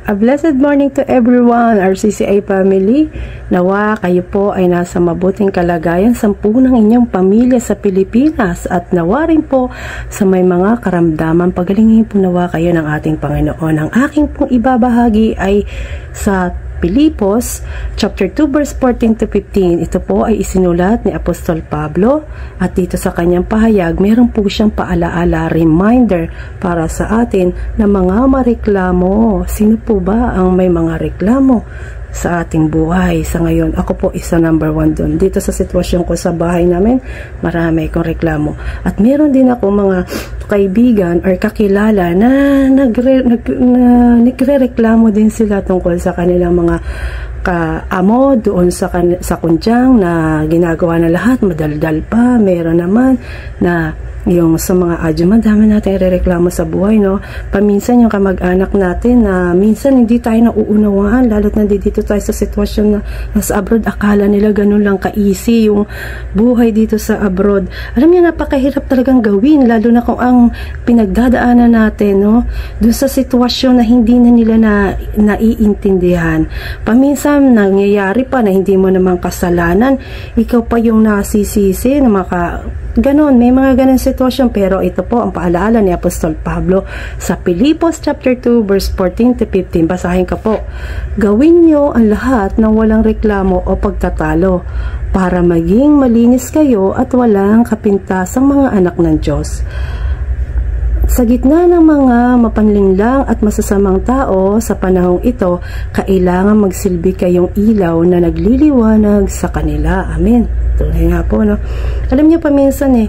A blessed morning to everyone, RCCA family. Nawa kayo po ay nasa mabuting kalagayan sa ng inyong pamilya sa Pilipinas at nawa rin po sa may mga karamdaman. Pagalingin po nawa kayo ng ating Panginoon. Ang aking pong ibabahagi ay sa Pilipos chapter 2 verse 14 to 15. Ito po ay isinulat ni Apostol Pablo at dito sa kanyang pahayag meron po siyang paalaala, reminder para sa atin na mga mareklamo. Sino po ba ang may mga reklamo sa ating buhay sa ngayon? Ako po isa number 1 doon. Dito sa sitwasyon ko sa bahay namin, marami akong reklamo. At meron din ako mga kaibigan or kakilala na nagre-reklamo din sila tungkol sa kanilang mga kaamo doon sa kundyang na ginagawa na lahat, madaldal pa. Meron naman na yung sa mga adyo, madami natin re-reklamo sa buhay, no? Paminsan yung kamag-anak natin na minsan hindi tayo nauunawaan, lalo't nandito tayo sa sitwasyon na nasa abroad, akala nila ganun lang ka-easy yung buhay dito sa abroad. Alam niyo, napakahirap talagang gawin, lalo na kung ang pinagdadaanan natin, no? Doon sa sitwasyon na hindi na nila naiintindihan. Paminsan nangyayari pa na hindi mo naman kasalanan, ikaw pa yung nasisisi na ganon, may mga ganon sitwasyon. Pero ito po ang paalaala ni Apostol Pablo sa Pilipos chapter 2 verse 14 to 15. Basahin ka po. Gawin nyo ang lahat ng walang reklamo o pagtatalo para maging malinis kayo at walang kapintasang mga anak ng Diyos. Sa gitna ng mga mapanlinlang at masasamang tao sa panahong ito, kailangan magsilbi kayong ilaw na nagliliwanag sa kanila. Amen. Tunay nga po, no? Alam niyo paminsan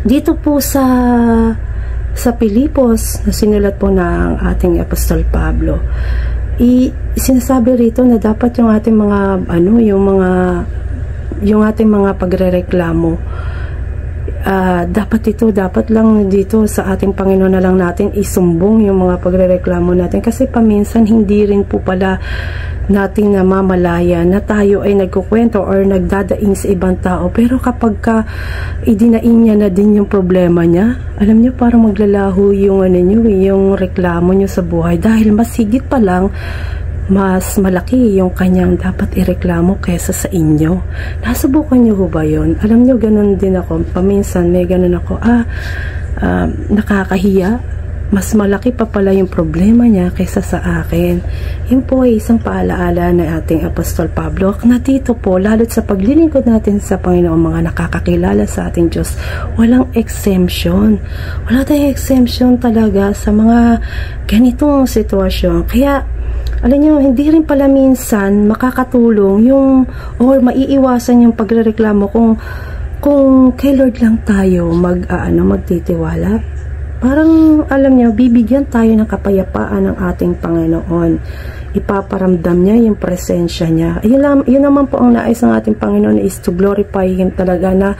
dito po sa Pilipos na sinulat po ng ating Apostol Pablo, sinasabi rito na dapat yung ating mga yung ating mga pagrereklamo, dapat lang dito sa ating Panginoon na lang natin isumbong yung mga pagrereklamo natin, kasi paminsan hindi rin po pala natin namamalaya na tayo ay nagkukwento or nagdadaing sa ibang tao, pero kapag idinaing niya na din yung problema niya, alam niyo, parang maglalaho yung yung reklamo niyo sa buhay, dahil mas higit pa lang mas malaki yung kanyang dapat ireklamo kesa sa inyo. Nasubukan niyo ho ba yun? Alam niyo, ganun din ako. Paminsan may ganun ako, nakakahiya. Mas malaki pa pala yung problema niya kaysa sa akin. Yun po ay isang paalaala ng ating Apostol Pablo na dito po, lalo't sa paglilingkod natin sa Panginoon, mga nakakakilala sa ating Diyos, walang exemption. Wala tayong exemption talaga sa mga ganitong sitwasyon. Kaya alam niyo, hindi rin pala minsan makakatulong or maiiwasan yung pagrereklamo kung kay Lord lang tayo magtitiwala. Parang alam niyo, bibigyan tayo ng kapayapaan ng ating Panginoon. Ipaparamdam niya yung presensya niya. Yun naman po ang nais ng ating Panginoon, is to glorify Him talaga, na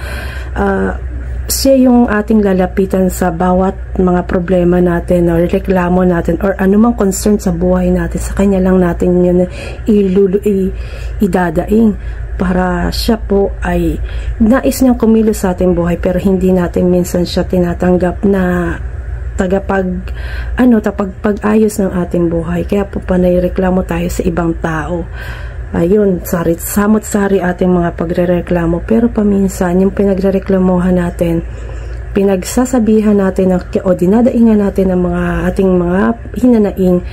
siya yung ating lalapitan sa bawat mga problema natin or reklamo natin or anumang concern sa buhay natin. Sa Kanya lang natin yun idadaing, para siya po ay nais niyang kumilos sa ating buhay, pero hindi natin minsan siya tinatanggap na tagapag-ayos ng ating buhay. Kaya po panay reklamo tayo sa ibang tao. Ayun, samot-sari ating mga pagrereklamo, pero paminsan yung pinagrereklamohan natin, pinagsasabihan natin o dinadaingan natin ng ating mga hinanaing,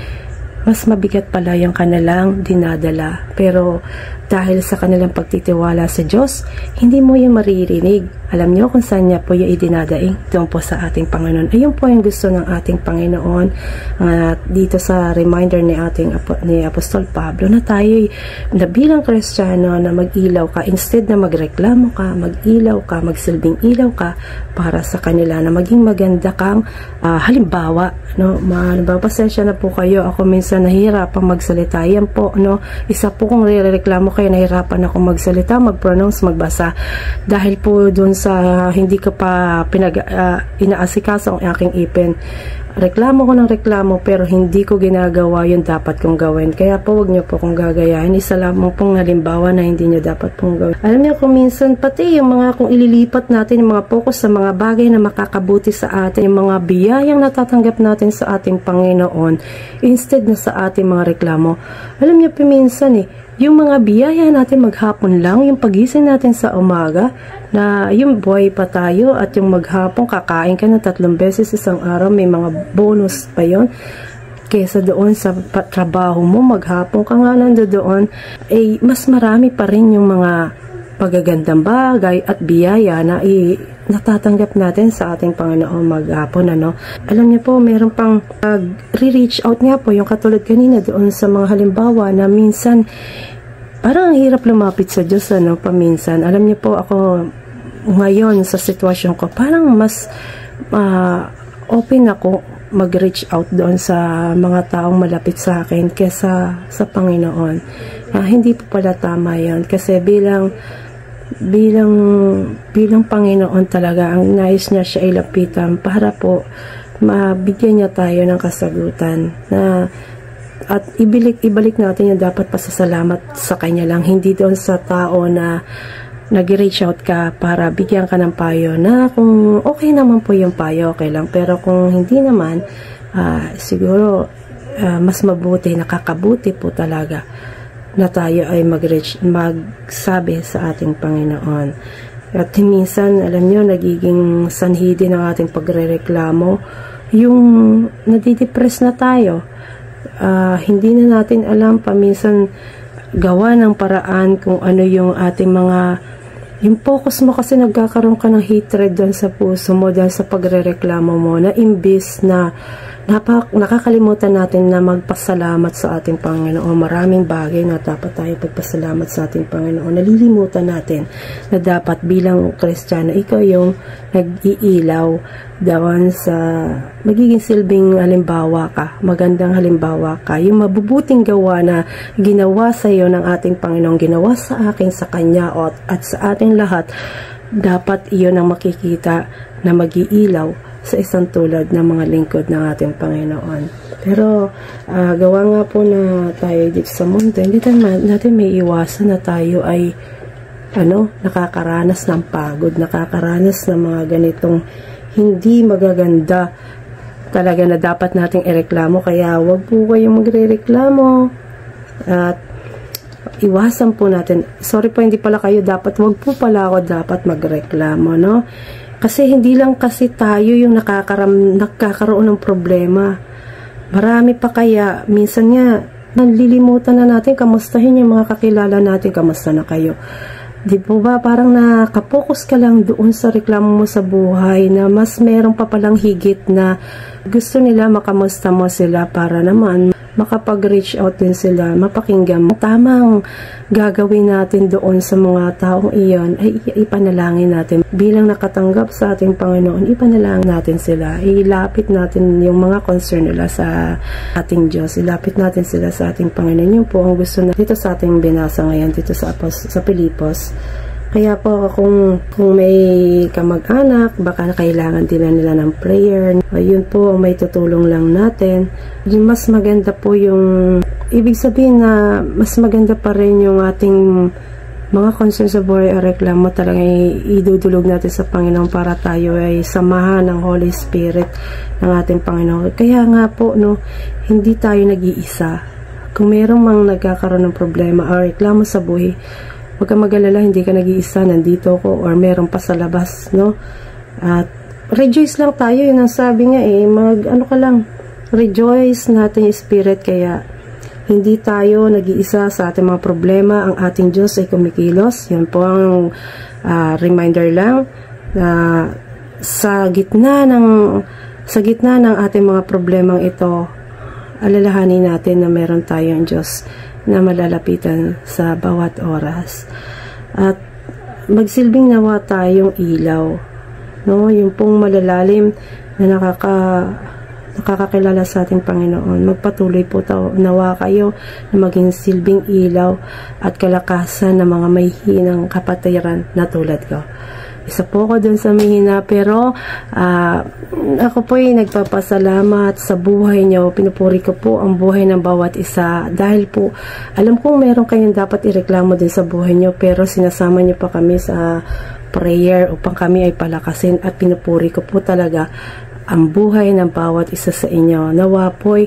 mas mabigat pala yung kanilang dinadala. Pero dahil sa kanilang pagtitiwala sa Diyos, hindi mo yung maririnig. Alam niyo kung saan niya po yung idinadaing? Doon po sa ating Panginoon. Ayun po yung gusto ng ating Panginoon dito sa reminder ni Apostol Pablo, na tayo na bilang Kristiyano na mag-ilaw ka, instead na magreklamo ka, mag-ilaw ka, magsilbing ilaw ka para sa kanila, na maging maganda kang halimbawa, no? Pasensya na po kayo, ako minsan nahihirapan magsalita. Yan po, no? Isa po kung rereklamo kayo, nahihirapan ako magsalita, mag-pronounce, magbasa, dahil po doon sa hindi ko pa inaasikaso ang aking ipin. reklamo ko ng reklamo pero hindi ko ginagawa yung dapat kong gawin. Kaya po wag nyo po kung gagayahin. Isa lamang pong halimbawa na hindi nyo dapat pong gawin. Alam niyo kung minsan pati yung mga kung ililipat natin yung mga focus sa mga bagay na makakabuti sa atin, yung mga biyayang natatanggap natin sa ating Panginoon instead na sa ating mga reklamo. Alam niyo po minsan yung mga biyaya natin maghapon lang, yung pagising natin sa umaga, na yung buhay pa tayo at yung maghapon kakain ka na 3 beses isang araw, may mga bonus pa yon kesa doon sa trabaho mo, maghapon ka nga nandoon, mas marami pa rin yung mga pagagandang bagay at biyaya na natatanggap natin sa ating Panginoon maghapon, ano. Alam niyo po, meron pang re-reach out nga po, yung katulad kanina doon sa mga halimbawa na minsan parang ang hirap lumapit sa Diyos, ano, paminsan. Alam niyo po, ako ngayon sa sitwasyon ko, parang mas open ako mag-reach out doon sa mga taong malapit sa akin kesa sa Panginoon. Hindi po pala tama yan kasi bilang Panginoon talaga, ang nais niya siya ilapitan para po mabigyan niya tayo ng kasagutan at ibalik natin yung dapat pasasalamat sa Kanya lang, hindi doon sa tao na nag-reach out ka para bigyan ka ng payo na kung okay naman po yung payo, okay lang, pero kung hindi naman, siguro mas mabuti, nakakabuti po talaga na tayo ay magsabi sa ating Panginoon. At minsan, alam nyo, nagiging sanhi din ng ating pagrereklamo yung nadidepress na tayo. Hindi na natin alam, paminsan gawa ng paraan kung ano yung ating yung focus mo, kasi nagkakaroon ka ng hatred doon sa puso mo dahil sa pagrereklamo mo, na imbis na nakakalimutan natin na magpasalamat sa ating Panginoon. Maraming bagay na dapat tayo pagpasalamat sa ating Panginoon. Nalilimutan natin na dapat bilang Kristiyano, ikaw yung nag-iilaw dawan sa magiging silbing halimbawa ka, magandang halimbawa ka, yung mabubuting gawa na ginawa sa iyo ng ating Panginoon, ginawa sa akin, sa Kanya at sa ating lahat, dapat iyon ang makikita na mag-iilaw sa isang tulad ng mga lingkod ng ating Panginoon. Pero gawa nga po na tayo dito sa mundo, hindi natin may iwasan na tayo ay nakakaranas ng pagod, nakakaranas ng mga ganitong hindi magaganda talaga na dapat nating ireklamo. Kaya wag po kayong magrereklamo at iwasan po natin. Sorry po, hindi pala kayo dapat, wag po pala ako dapat magreklamo, no? Kasi hindi lang kasi tayo yung nakakaroon ng problema. Marami pa, kaya minsan nga nalilimutan na natin kamustahin yung mga kakilala natin. Kamusta na kayo? Di po ba parang nakapokus ka lang doon sa reklamo mo sa buhay na mas meron pa palang higit na gusto nila makamusta mo sila para naman makapag-reach out din sila, mapakinggan mo. Tamang gagawin natin doon sa mga taong iyon ay ipanalangin natin. Bilang nakatanggap sa ating Panginoon, ipanalangin natin sila. Ilapit natin yung mga concern nila sa ating Diyos. Ilapit natin sila sa ating Panginoon. Yun po ang gusto na dito sa ating binasa ngayon, dito sa Pilipos. Kaya po kung may kamag-anak, baka kailangan nila ng prayer, yun po ang may tutulong lang natin. Mas maganda po yung, ibig sabihin na mas maganda pa rin yung ating mga concern sa buhay o reklamo talaga idudulog natin sa Panginoon para tayo ay samahan ng Holy Spirit ng ating Panginoon. Kaya nga po, hindi tayo nag-iisa. Kung mayroong mang nagkakaroon ng problema o reklamo sa buhay, huwag kang mag-alala, hindi ka nag-iisa, nandito ko, or meron pa sa labas, no? At rejoice lang tayo, yun ang sabi nga rejoice natin yung spirit, kaya hindi tayo nag-iisa sa ating mga problema, ang ating Diyos ay kumikilos. Yan po ang reminder lang na sa gitna ng ating mga problemang ito, alalahanin natin na meron tayong Diyos na malalapitan sa bawat oras. At magsilbing nawa tayong ilaw, no? Yung pong malalalim na nakakakilala sa ating Panginoon. Magpatuloy po nawa kayo na maging silbing ilaw at kalakasan ng mga may hinang kapatiran na tulad ko. Isa po ako dun sa mahina, pero ako po ay nagpapasalamat sa buhay nyo. Pinupuri ko po ang buhay ng bawat isa. Dahil po, alam kong meron kayong dapat ireklamo din sa buhay nyo, pero sinasama nyo pa kami sa prayer upang kami ay palakasin, at pinupuri ko po talaga ang buhay ng bawat isa sa inyo. Nawa po'y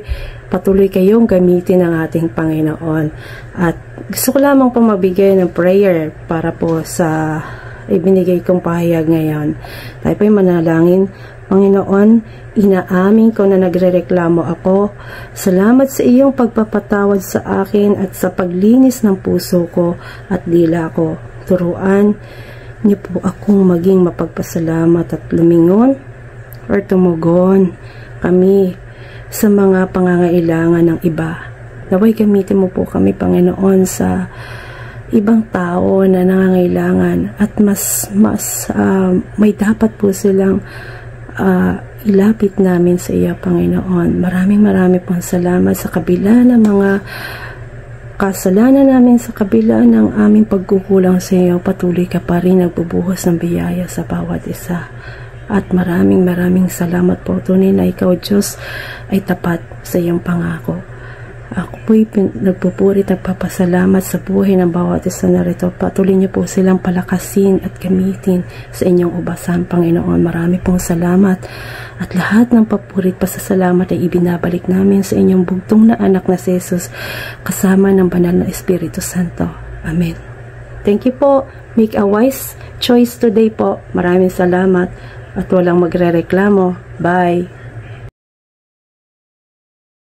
patuloy kayong gamitin ng ating Panginoon. At gusto ko lamang po magbigay ng prayer para po sa ibinigay kong pahayag ngayon. Tayo po'y manalangin. Panginoon, inaamin ko na nagrereklamo ako. Salamat sa iyong pagpapatawad sa akin at sa paglinis ng puso ko at dila ko. Turuan niyo po akong maging mapagpasalamat at lumingon or tumugon kami sa mga pangangailangan ng iba. Naway gamitin mo po kami, Panginoon, sa ibang tao na nangangailangan, at mas may dapat po silang ilapit namin sa iyo, Panginoon. Maraming pong salamat sa kabila ng mga kasalanan namin, sa kabila ng aming pagkukulang sa iyo. Patuloy ka pa rin nagbubuhos ng biyaya sa bawat isa. At maraming salamat po. Tunay na ikaw, Diyos, ay tapat sa iyong pangako. Ako po'y nagpupuri at nagpapasalamat sa buhay ng bawat isa na rito. Patuloy niyo po silang palakasin at gamitin sa inyong ubasan, Panginoon. Marami pong salamat. At lahat ng papurit pasasalamat ay ibinabalik namin sa inyong bugtong na anak na si Jesus, kasama ng banal na Espiritu Santo. Amen. Thank you po. Make a wise choice today po. Maraming salamat. At walang magrereklamo. Bye!